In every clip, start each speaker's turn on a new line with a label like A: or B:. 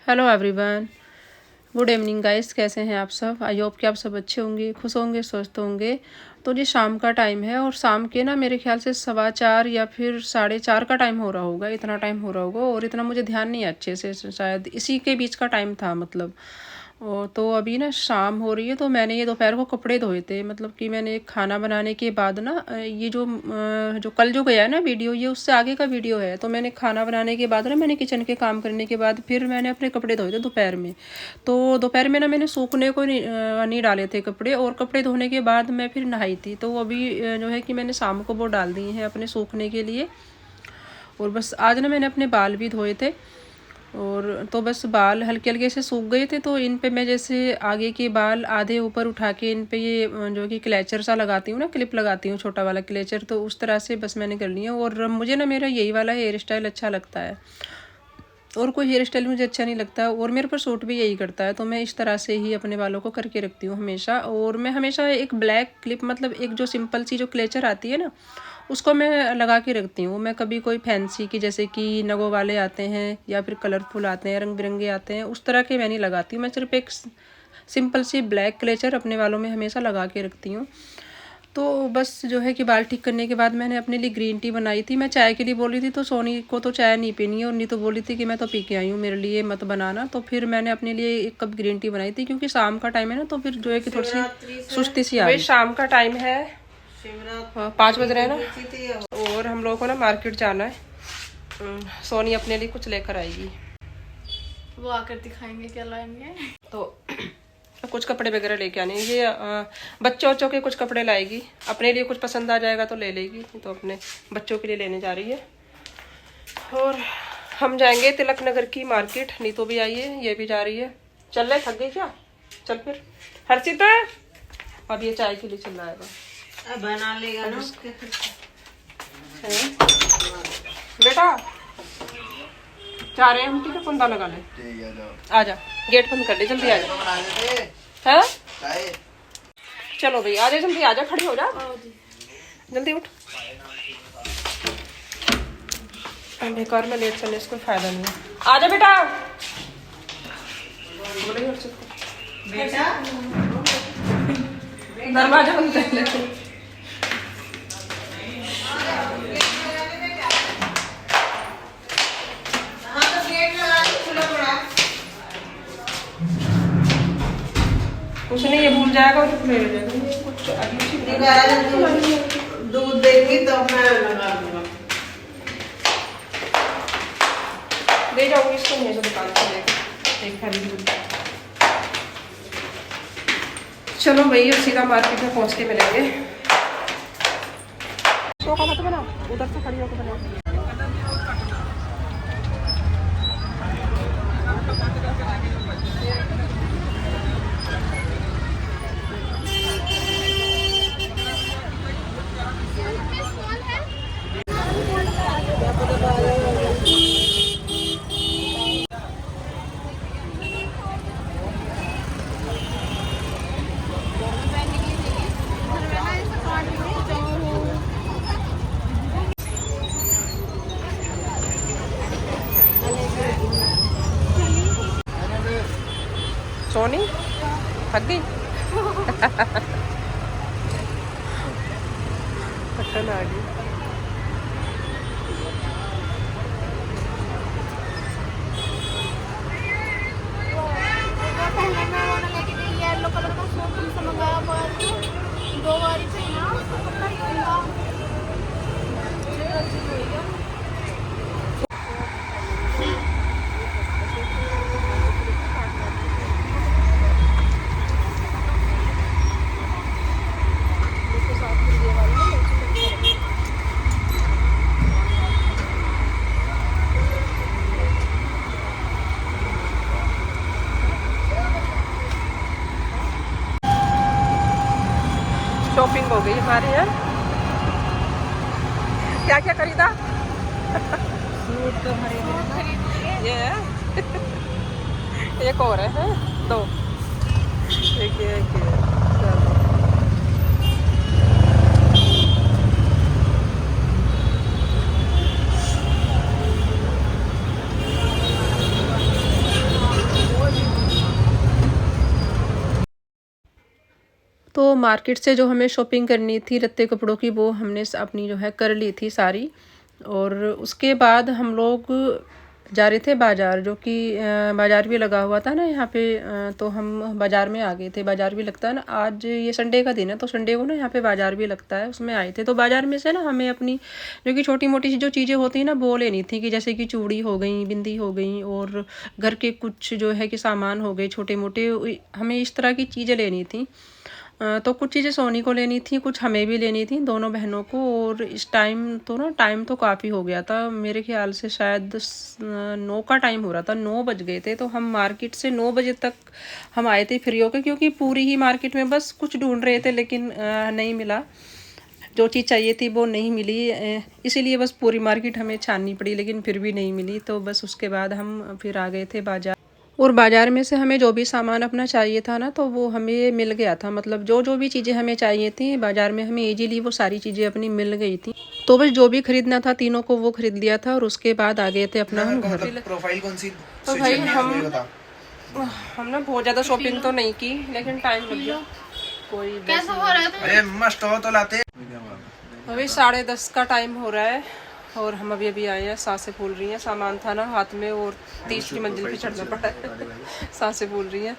A: Hello everyone, good evening guys. कैसे हैं आप सब? आई होप कि आप सब अच्छे होंगे, खुश होंगे, स्वस्थ होंगे। तो ये शाम का टाइम है और शाम के ना मेरे ख्याल से 4:15 या फिर 4:30 का टाइम हो रहा होगा। इतना टाइम हो रहा होगा और इतना मुझे ध्यान नहीं है अच्छे से, शायद इसी के बीच का टाइम था मतलब। और तो अभी ना शाम हो रही है, तो मैंने ये दोपहर को कपड़े धोए थे। मतलब कि मैंने खाना बनाने के बाद ना ये जो कल जो गया है ना वीडियो, ये उससे आगे का वीडियो है। तो मैंने खाना बनाने के बाद ना, मैंने किचन के काम करने के बाद फिर मैंने अपने कपड़े धोए थे दोपहर में। तो दोपहर में ना मैंने सूखने को नहीं डाले थे कपड़े, और कपड़े धोने के बाद मैं फिर नहाई थी। तो अभी जो है कि मैंने शाम को वो डाल दिए हैं अपने सूखने के लिए। और बस आज ना मैंने अपने बाल भी धोए थे, और तो बस बाल हल्के हल्के से सूख गए थे। तो इन पे मैं जैसे आगे के बाल आधे ऊपर उठा के इन पे ये जो कि क्लेचर सा लगाती हूँ ना, क्लिप लगाती हूँ, छोटा वाला क्लेचर। तो उस तरह से बस मैंने कर लिया। और मुझे ना मेरा यही वाला हेयर स्टाइल अच्छा लगता है, और कोई हेयर स्टाइल मुझे अच्छा नहीं लगता, और मेरे पर सूट भी यही करता है। तो मैं इस तरह से ही अपने बालों को करके रखती हूँ हमेशा। और मैं हमेशा एक ब्लैक क्लिप, मतलब एक जो सिंपल सी जो क्लेचर आती है ना, उसको मैं लगा के रखती हूँ। मैं कभी कोई फैंसी की, जैसे कि नगों वाले आते हैं या फिर कलरफुल आते हैं, रंग बिरंगे आते हैं, उस तरह के मैं नहीं लगाती हूँ। मैं सिर्फ एक सिंपल सी ब्लैक क्लेचर अपने बालों में हमेशा लगा के रखती हूँ। तो बस जो है कि बाल ठीक करने के बाद मैंने अपने लिए ग्रीन टी बनाई थी। मैं चाय के लिए बोली थी, तो सोनी को तो चाय नहीं पीनी है, और नहीं तो बोली थी कि मैं तो पी के आई हूँ, मेरे लिए मत बनाना। तो फिर मैंने अपने लिए 1 कप ग्रीन टी बनाई थी, क्योंकि शाम का टाइम है ना, तो फिर जो है कि थोड़ी सी सुस्ती सी आ रही। शाम का टाइम है, 5 बज रहे हैं ना, और हम लोगों को ना मार्केट जाना है। सोनी अपने लिए कुछ लेकर आएगी,
B: वो आकर दिखाएंगे क्या लाएंगे।
A: तो कुछ कपड़े वगैरह लेके आने। ये बच्चों के कुछ कपड़े लाएगी, अपने लिए कुछ पसंद आ जाएगा तो ले लेगी। तो अपने बच्चों के लिए लेने जा रही है। और हम जाएंगे तिलक नगर की मार्केट। नीतू भी आई है, ये भी जा रही है। चल रहे, थक गई क्या? चल फिर हर्षित, अब ये चाय के लिए चल रहा है,
C: बना लेगा ना
A: बेटा। जा रहे हैं हम, ठीक है? कुंदा लगा ले, आ जा, गेट बंद कर दे, जल्दी आ जा। है चलो भाई, आ जा जल्दी, आ जा, खड़ी हो जा, जल्दी उठ। बेकार में लेट करने से कोई फायदा नहीं है। आ जा बेटा,
C: बेटा
A: दरवाजा बंद कर ले। कुछ नहीं, ये भूल जाएगा और फिर ले जाएगा। कुछ
C: दूध देंगी तो मैं लगा दूंगा।
A: ले जाऊंगी इसको, नहीं तो दुकान से लेकर एक थाली दूध। चलो भाई, अब सीधा मार्केट में पहुंच के मिलेंगे। तो का मत बना, उधर से खड़ी होकर बना। सोनी थक गई। थकन आ गई।
B: येलो कलर का सूट तुमसे मंगाया, दो बारी पहना,
A: शॉपिंग हो गई हमारी है। क्या क्या खरीदा?
C: सूट तो खरीदे,
A: ये है। एक और है, 2। एक ये, एक ये। चलो। तो मार्केट से जो हमें शॉपिंग करनी थी लत्ते कपड़ों की, वो हमने अपनी जो है कर ली थी सारी। और उसके बाद हम लोग जा रहे थे बाज़ार, जो कि बाज़ार भी लगा हुआ था ना यहाँ पे। तो हम बाज़ार में आ गए थे। बाज़ार भी लगता है ना, आज ये संडे का दिन है तो संडे को ना यहाँ पे बाज़ार भी लगता है, उसमें आए थे। तो बाज़ार में से ना हमें अपनी जो कि छोटी मोटी जो चीज़ें होती हैं ना वो लेनी थी, कि जैसे कि चूड़ी हो गई, बिंदी हो गई, और घर के कुछ जो है कि सामान हो गए छोटे मोटे, हमें इस तरह की चीज़ें लेनी थी। तो कुछ चीज़ें सोनी को लेनी थी, कुछ हमें भी लेनी थी, दोनों बहनों को। और इस टाइम तो काफ़ी हो गया था, मेरे ख्याल से शायद 9 का टाइम हो रहा था, 9 बज गए थे। तो हम मार्केट से 9 बजे तक हम आए थे फ्री होकर, क्योंकि पूरी ही मार्केट में बस कुछ ढूंढ रहे थे, लेकिन नहीं मिला। जो चीज़ चाहिए थी वो नहीं मिली, इसीलिए बस पूरी मार्केट हमें छाननी पड़ी, लेकिन फिर भी नहीं मिली। तो बस उसके बाद हम फिर आ गए थे बाज़ार। और बाज़ार में से हमें जो भी सामान अपना चाहिए था ना, तो वो हमें मिल गया था। मतलब जो भी चीज़ें हमें चाहिए थी बाज़ार में, हमें इजीली वो सारी चीज़ें अपनी मिल गई थी। तो बस जो भी खरीदना था तीनों को वो खरीद लिया था, और उसके बाद आ गए थे अपना हम घर।
D: प्रोफाइल कौन सी?
A: तो भाई हमने बहुत ज़्यादा शॉपिंग तो नहीं की, लेकिन टाइम लग गया। कोई
B: कैसा हो रहा है तुम?
D: अरे मस्त हो तो लाते।
A: अभी 10:30 का टाइम हो रहा है, और हम अभी आए हैं। सांसें फूल रही हैं, सामान था ना हाथ में, और 30वीं मंजिल पे चढ़ना पड़ा है। सांसें फूल रही हैं।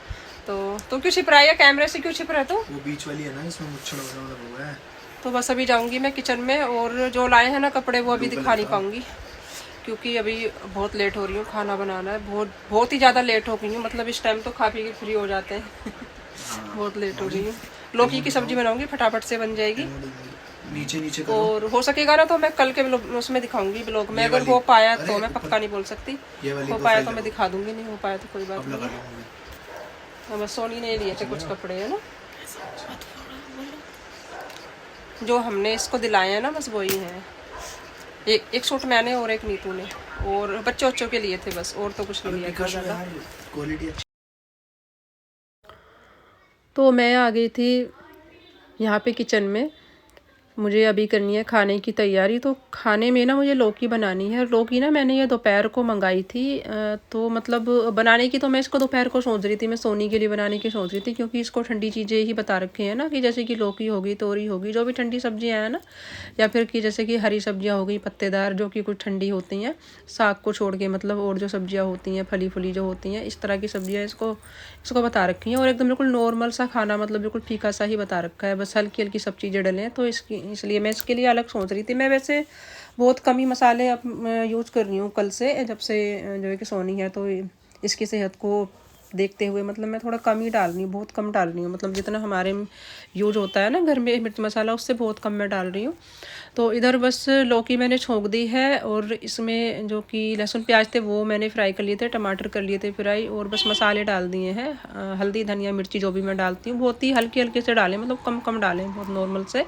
A: तो तुम क्यों छिप रहा है, कैमरे से क्यों छिप रहा है? तो
D: वो बीच वाली है ना, इसमें मुच्छड़ वगैरह हुआ है।
A: तो बस अभी जाऊंगी मैं किचन में, और जो लाए हैं ना कपड़े वो अभी दिखा नहीं पाऊंगी, क्योंकि अभी बहुत लेट हो रही हूँ। खाना बनाना है, बहुत ही ज़्यादा लेट हो गई हूँ। मतलब इस टाइम तो खा पी के फ्री हो जाते हैं। बहुत लेट हो गई हूँ। लौकी की सब्जी बनाऊंगी, फटाफट से बन जाएगी।
D: नीचे
A: और हो सकेगा ना तो मैं कल के उसमें दिखाऊंगी ब्लॉग में, अगर हो पाया तो। मैं पक्का नहीं बोल सकती, हो पाया तो मैं दिखा दूंगी, नहीं हो पाया तो कोई बात नहीं। बस सोनी ने लिए थे कुछ कपड़े, है ना जो हमने इसको दिलाए हैं ना, बस वही है। एक सूट मैंने और एक नीतू ने, और बच्चों के लिए थे बस, और तो कुछ नहीं लिया था।
D: क्वालिटी।
A: तो मैं आ गई थी यहाँ पे किचन में। मुझे अभी करनी है खाने की तैयारी। तो खाने में ना मुझे लौकी बनानी है। लौकी ना मैंने ये दोपहर को मंगाई थी। तो मतलब बनाने की तो मैं इसको दोपहर को सोच रही थी, मैं सोनी के लिए बनाने की सोच रही थी, क्योंकि इसको ठंडी चीज़ें ही बता रखे हैं ना, कि जैसे कि लौकी होगी, तोरी होगी, जो भी ठंडी सब्जियां हैं ना, या फिर कि जैसे कि हरी सब्जियां हो गई पत्तेदार, जो कि कुछ ठंडी होती हैं, साग को छोड़ के, मतलब और जो सब्जियाँ होती हैं फली फुली जो होती हैं, इस तरह की सब्जियाँ इसको बता रखी हैं। और एकदम बिल्कुल नॉर्मल सा खाना, मतलब बिल्कुल फीका सा ही बता रखा है, बस हल्की हल्की सब चीज़ें डलें। तो इसलिए मैं इसके लिए अलग सोच रही थी। मैं वैसे बहुत कम ही मसाले अब यूज़ कर रही हूँ कल से, जब से जो है कि सोनी है, तो इसकी सेहत को देखते हुए मतलब मैं थोड़ा कम ही डाल रही हूँ, बहुत कम डाल रही हूँ। मतलब जितना हमारे यूज होता है ना घर में मिर्च मसाला, उससे बहुत कम मैं डाल रही हूँ। तो इधर बस लौकी मैंने छोंक दी है, और इसमें जो कि लहसुन प्याज थे वो मैंने फ्राई कर लिए थे, टमाटर कर लिए थे फ्राई, और बस मसाले डाल दिए हैं। हल्दी धनिया मिर्ची जो भी मैं डालती हूँ बहुत ही हल्के हल्के से डालें, मतलब कम कम डालें, बहुत नॉर्मल से।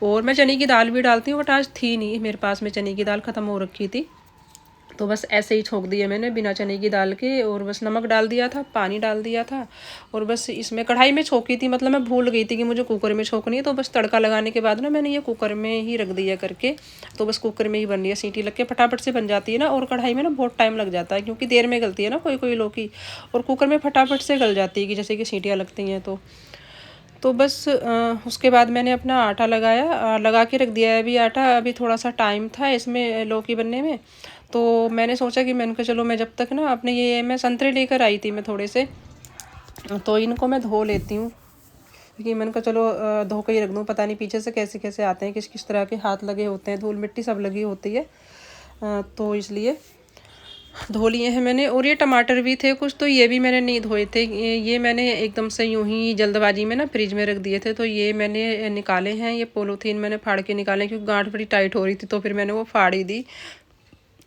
A: और मैं चने की दाल भी डालती हूँ, बट आज थी नहीं मेरे पास में, चने की दाल ख़त्म हो रखी थी। तो बस ऐसे ही छोंक दिए मैंने बिना चने की दाल के, और बस नमक डाल दिया था, पानी डाल दिया था, और बस इसमें कढ़ाई में छोंकी थी। मतलब मैं भूल गई थी कि मुझे कुकर में छोंकनी है। तो बस तड़का लगाने के बाद ना मैंने ये कुकर में ही रख दिया करके, तो बस कुकर में ही बन रही है। सीटी लग के फटाफट से बन जाती है ना, और कढ़ाई में ना बहुत टाइम लग जाता है, क्योंकि देर में गलती है ना कोई लौकी, और कुकर में फटाफट से गल जाती है, कि जैसे कि सीटियाँ लगती हैं। तो बस उसके बाद मैंने अपना आटा लगा के रख दिया है अभी आटा। अभी थोड़ा सा टाइम था इसमें लौकी बनने में, तो मैंने सोचा कि मैंने कहा चलो मैं जब तक ना अपने ये मैं संतरे लेकर आई थी मैं थोड़े से, तो इनको मैं धो लेती हूँ, क्योंकि मैंने कहा चलो धो के ही रख दूँ, पता नहीं पीछे से कैसे कैसे आते हैं, किस किस तरह के हाथ लगे होते हैं, धूल मिट्टी सब लगी होती है, तो इसलिए धो लिए हैं मैंने। और ये टमाटर भी थे कुछ, तो ये भी मैंने नहीं धोए थे, ये मैंने एकदम से यूं ही जल्दबाजी में ना फ्रिज में रख दिए थे, तो ये मैंने निकाले हैं। ये पॉलीथीन मैंने फाड़ के निकाले, क्योंकि गांठ बड़ी टाइट हो रही थी, तो फिर मैंने वो फाड़ ही दी।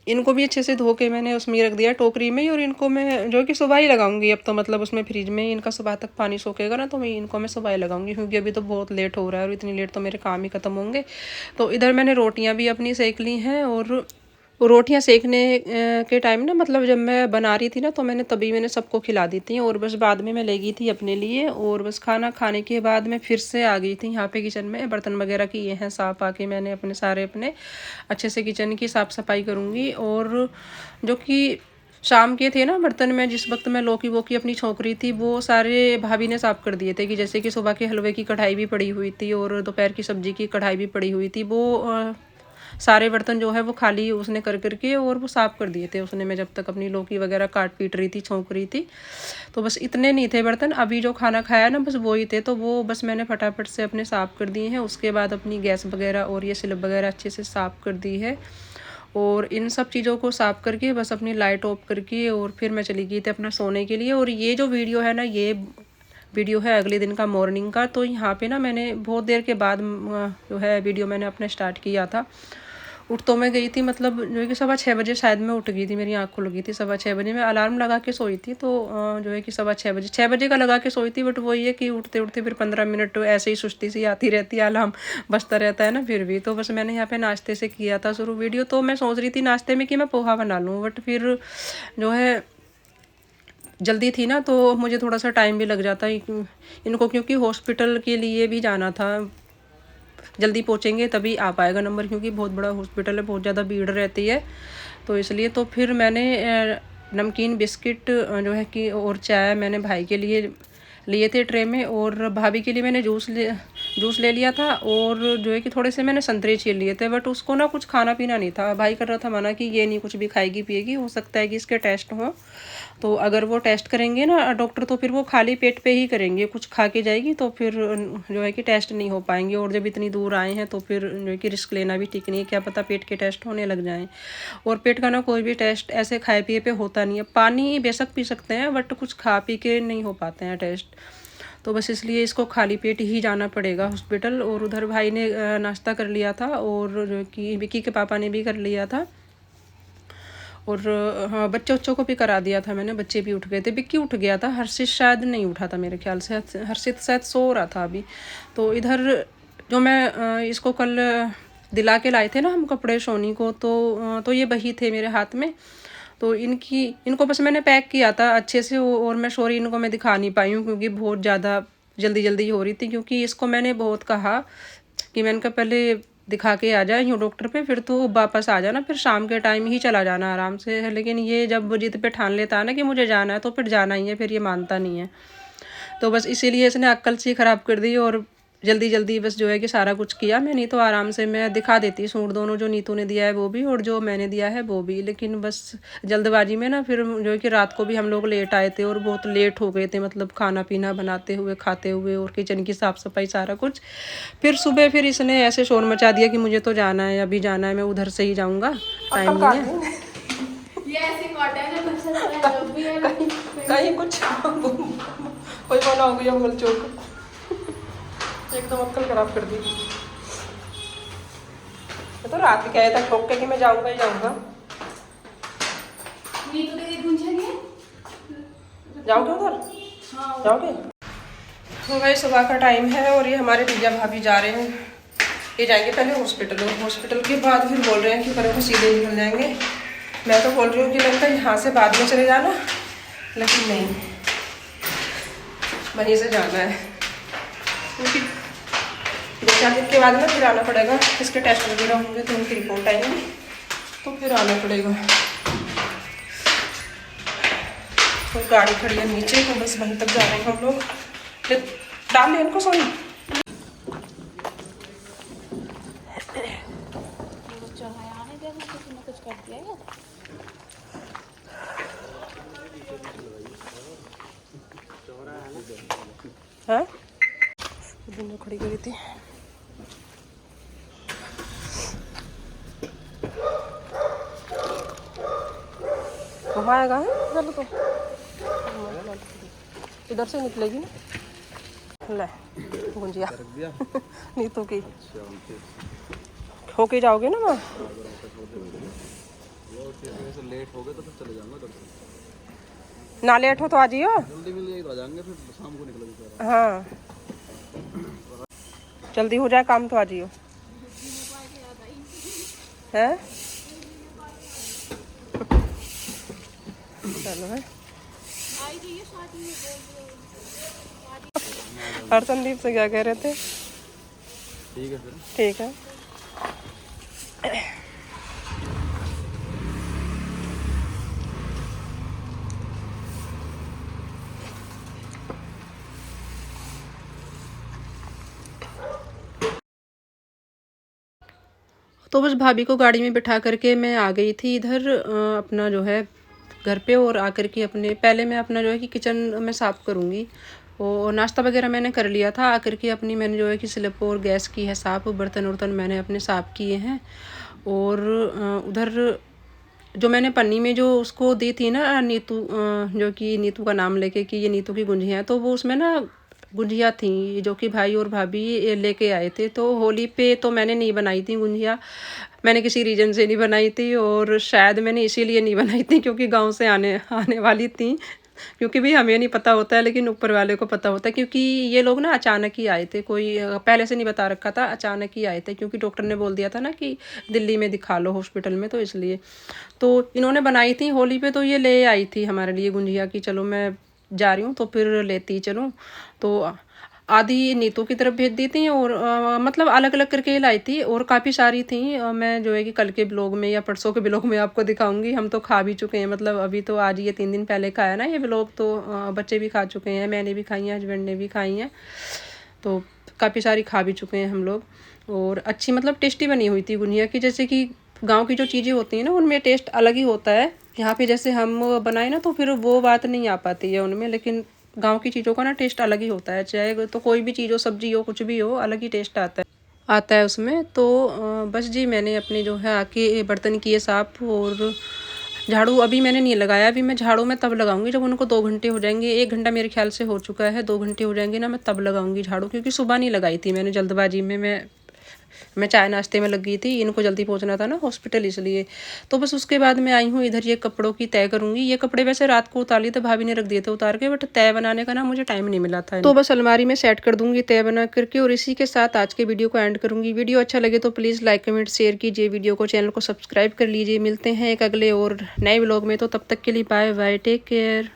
A: इनको भी अच्छे से धो के मैंने उसमें रख दिया टोकरी में ही, और इनको मैं जो कि सुबह ही लगाऊंगी अब तो, मतलब उसमें फ्रिज में इनका सुबह तक पानी सोखेगा ना, तो इनको मैं सुबह ही लगाऊंगी, क्योंकि अभी तो बहुत लेट हो रहा है, और इतनी लेट तो मेरे काम ही खत्म होंगे। तो इधर मैंने रोटियां भी अपनी सेक ली हैं, और रोटियां सेकने के टाइम ना, मतलब जब मैं बना रही थी ना, तो मैंने सबको खिला दी थी, और बस बाद में मैं ले गई थी अपने लिए। और बस खाना खाने के बाद मैं फिर से आ गई थी यहाँ पे किचन में, बर्तन वगैरह किए हैं साफ़, आके मैंने अपने अच्छे से किचन की साफ़ सफाई करूँगी। और जो कि शाम के थे ना बर्तन में, जिस वक्त मैं लौकी वोकी अपनी छौंक रही थी वो सारे भाभी ने साफ़ कर दिए थे। कि जैसे कि सुबह के हलवे की कढ़ाई भी पड़ी हुई थी और दोपहर की सब्ज़ी की कढ़ाई भी पड़ी हुई थी, वो सारे बर्तन जो है वो खाली उसने कर करके और वो साफ़ कर दिए थे उसने। मैं जब तक अपनी लौकी वगैरह काट पीट रही थी, छौंक रही थी, तो बस इतने नहीं थे बर्तन। अभी जो खाना खाया ना बस वो ही थे, तो वो बस मैंने फटाफट से अपने साफ़ कर दिए हैं। उसके बाद अपनी गैस वगैरह और ये स्लैब वगैरह अच्छे से साफ़ कर दी है। और इन सब चीज़ों को साफ़ करके बस अपनी लाइट ऑफ करके और फिर मैं चली गई थी अपना सोने के लिए। और ये जो वीडियो है ना, ये वीडियो है अगले दिन का मॉर्निंग का। तो यहाँ पे ना मैंने बहुत देर के बाद जो है वीडियो मैंने अपना स्टार्ट किया था। उठ तो मैं गई थी, मतलब जो है कि 6:15 बजे शायद मैं उठ गई थी, मेरी आँख खुल गई थी 6:15 बजे। मैं अलार्म लगा के सोई थी, तो जो है कि 6:15 बजे 6 बजे का लगा के सोई थी। बट वही है कि उठते उठते फिर 15 मिनट ऐसे ही सुस्ती सी आती रहती है, अलार्म बजता रहता है ना फिर भी। तो बस मैंने यहाँ पे नाश्ते से किया था शुरू वीडियो। तो मैं सोच रही थी नाश्ते में कि मैं पोहा बना लूँ, बट फिर जो है जल्दी थी ना, तो मुझे थोड़ा सा टाइम भी लग जाता है इनको, क्योंकि हॉस्पिटल के लिए भी जाना था। जल्दी पहुँचेंगे तभी आ पाएगा नंबर, क्योंकि बहुत बड़ा हॉस्पिटल है, बहुत ज़्यादा भीड़ रहती है, तो इसलिए। तो फिर मैंने नमकीन बिस्किट जो है कि और चाय मैंने भाई के लिए थे ट्रे में, और भाभी के लिए मैंने जूस ले लिया था। और जो है कि थोड़े से मैंने संतरे छील लिए थे, बट उसको ना कुछ खाना पीना नहीं था। भाई कर रहा था मना कि ये नहीं कुछ भी खाएगी पिएगी, हो सकता है कि इसके टेस्ट हों, तो अगर वो टेस्ट करेंगे ना डॉक्टर, तो फिर वो खाली पेट पे ही करेंगे, कुछ खा के जाएगी तो फिर जो है कि टेस्ट नहीं हो पाएंगे। और जब इतनी दूर आए हैं तो फिर जो है कि रिस्क लेना भी ठीक नहीं है, क्या पता पेट के टेस्ट होने लग जाएं। और पेट का ना कोई भी टेस्ट ऐसे खाए पिए पे होता नहीं है। पानी बेशक पी सकते हैं, बट कुछ खा पी के नहीं हो पाते हैं टेस्ट। तो बस इसलिए इसको खाली पेट ही जाना पड़ेगा हॉस्पिटल। और उधर भाई ने नाश्ता कर लिया था, और जो कि विक्की के पापा ने भी कर लिया था। और हाँ, बच्चों को भी करा दिया था मैंने, बच्चे भी उठ गए थे। विक्की उठ गया था, हर्षित शायद नहीं उठा था मेरे ख्याल से, हर्षित शायद सो रहा था अभी। तो इधर जो मैं इसको कल दिला के लाए थे ना हम कपड़े सोनी को, तो ये वही थे मेरे हाथ में। तो इनको बस मैंने पैक किया था अच्छे से, और मैं सॉरी इनको मैं दिखा नहीं पाई हूँ, क्योंकि बहुत ज़्यादा जल्दी हो रही थी। क्योंकि इसको मैंने बहुत कहा कि मैंने कहा पहले दिखा के आ जाए यूँ डॉक्टर पे, फिर तो वापस आ जाना, फिर शाम के टाइम ही चला जाना आराम से। लेकिन ये जब जिद पे ठान लेता है ना कि मुझे जाना है, तो फिर जाना ही है, फिर ये मानता नहीं है। तो बस इसीलिए इसने अक्ल सी ख़राब कर दी, और जल्दी बस जो है कि सारा कुछ किया। मैं नहीं तो आराम से मैं दिखा देती सूट दोनों, जो नीतू ने दिया है वो भी और जो मैंने दिया है वो भी। लेकिन बस जल्दबाजी में ना फिर जो है कि रात को भी हम लोग लेट आए थे, और बहुत लेट हो गए थे, मतलब खाना पीना बनाते हुए, खाते हुए, और किचन की साफ़ सफाई सारा कुछ। फिर सुबह फिर इसने ऐसे शोर मचा दिया कि मुझे तो जाना है, अभी जाना है, मैं उधर से ही जाऊँगा, टाइम नहीं है।
B: ये ऐसी कॉटन है, कुछ लगता है जब भी है
A: कहीं कुछ कोई बना हो गया होल चौक, एकदम अक्ल खराब कर दी। मैं तो रात ही कहता ठोक के कि मैं जाऊंगा ही जाऊंगा।
B: नीतू दीदी पूछेंगे
A: जाओगे उधर? हाँ जाओगे। तो भाई सुबह का टाइम है, और ये हमारे भैया भाभी जा रहे हैं। ये जाएंगे पहले हॉस्पिटल, और हॉस्पिटल के बाद फिर बोल रहे हैं कि पहले को सीधे निकल जाएंगे। मैं तो बोल रही हूँ कि लगता है यहाँ से बाद में चले जाना, लेकिन नहीं, वहीं से जाना है, क्योंकि 2-4 दिन के बाद ना फिर आना पड़ेगा। इसके टेस्ट वगैरह होंगे तो उनकी रिपोर्ट आएंगी, तो फिर आना पड़ेगा। तो गाड़ी खड़ी है नीचे, तो बस वहीं तक जा रहे हैं हम लोग। डाल लें इनको सोनी।
B: कुछ कर दिया यार।
A: हाँ दोनों खड़ी करी थी। घुमाएगा है, चलो तो इधर से निकलेगी ना। ले गुंजिया नीतू की होके जाओगे ना वहाँ।
D: लेट हो गए तो फिर चले जाऊंगा,
A: ना लेट हो तो आ जाइयो,
D: जल्दी मिल जाएगी तो आ जाएंगे, फिर शाम को निकलेंगे।
A: हाँ जल्दी हो जाए काम तो आ जाइयो। है चलो है। हरसनदीप से क्या कह रहे थे?
D: ठीक है फिर,
A: ठीक है। तो बस भाभी को गाड़ी में बिठा करके मैं आ गई थी इधर अपना जो है घर पे, और आकर के अपने पहले मैं अपना जो है कि किचन में साफ़ करूँगी। और नाश्ता वगैरह मैंने कर लिया था, आकर के अपनी मैंने जो है कि स्लिप और गैस की है साफ़, बर्तन वर्तन मैंने अपने साफ़ किए हैं। और उधर जो मैंने पन्नी में जो उसको दी थी ना नीतू, जो कि नीतू का नाम लेके कि ये नीतू की गुंजियाँ, तो वो उसमें ना गुंजिया थी जो कि भाई और भाभी लेके आए थे। तो होली पे तो मैंने नहीं बनाई थी गुंजिया, मैंने किसी रीज़न से नहीं बनाई थी, और शायद मैंने इसीलिए नहीं बनाई थी क्योंकि गांव से आने वाली थी। क्योंकि भी हमें नहीं पता होता है लेकिन ऊपर वाले को पता होता है, क्योंकि ये लोग ना अचानक ही आए थे, कोई पहले से नहीं बता रखा था, अचानक ही आए थे क्योंकि डॉक्टर ने बोल दिया था ना कि दिल्ली में दिखा लो हॉस्पिटल में, तो इसलिए तो इन्होंने बनाई थी होली पे। तो ये ले आई थी हमारे लिए गुंजिया की, चलो मैं जा रही हूँ तो फिर लेती चलूँ। तो आधी नीतू की तरफ भेज दी थी, और मतलब अलग अलग करके लाई थी, और काफ़ी सारी थी। मैं जो है कि कल के ब्लॉग में या परसों के ब्लॉग में आपको दिखाऊंगी। हम तो खा भी चुके हैं, मतलब अभी तो आज ये 3 दिन पहले खाया ना ये ब्लॉग, तो बच्चे भी खा चुके हैं, मैंने भी खाई हैं, हस्बैंड ने भी खाई हैं, तो काफ़ी सारी खा भी चुके हैं हम लोग। और अच्छी मतलब टेस्टी बनी हुई थी गुंजिया की। जैसे कि गाँव की जो चीज़ें होती हैं ना उनमें टेस्ट अलग ही होता है, यहाँ पे जैसे हम बनाए ना तो फिर वो बात नहीं आ पाती है उनमें, लेकिन गांव की चीज़ों का ना टेस्ट अलग ही होता है, चाहे तो कोई भी चीज़ हो, सब्जी हो, कुछ भी हो, अलग ही टेस्ट आता है उसमें। तो बस जी मैंने अपने जो है आके बर्तन किए साफ़, और झाड़ू अभी मैंने नहीं लगाया, अभी मैं झाड़ू में तब लगाऊंगी जब उनको 2 घंटे हो जाएंगे। 1 घंटा मेरे ख्याल से हो चुका है, 2 घंटे हो जाएंगे ना मैं तब लगाऊंगी झाड़ू, क्योंकि सुबह नहीं लगाई थी मैंने जल्दबाजी में, मैं चाय नाश्ते में लग गई थी, इनको जल्दी पहुंचना था ना हॉस्पिटल इसलिए। तो बस उसके बाद मैं आई हूँ इधर, ये कपड़ों की तय करूँगी। ये कपड़े वैसे रात को उतार लिए थे, भाभी ने रख दिए थे उतार के, बट तय बनाने का ना मुझे टाइम नहीं मिला था, तो बस अलमारी में सेट कर दूँगी तय बना करके। और इसी के साथ आज के वीडियो को एंड करूँगी। वीडियो अच्छा लगे तो प्लीज़ लाइक कमेंट शेयर कीजिए, वीडियो को चैनल को सब्सक्राइब कर लीजिए। मिलते हैं एक अगले और नए व्लॉग में, तो तब तक के लिए बाय बाय, टेक केयर।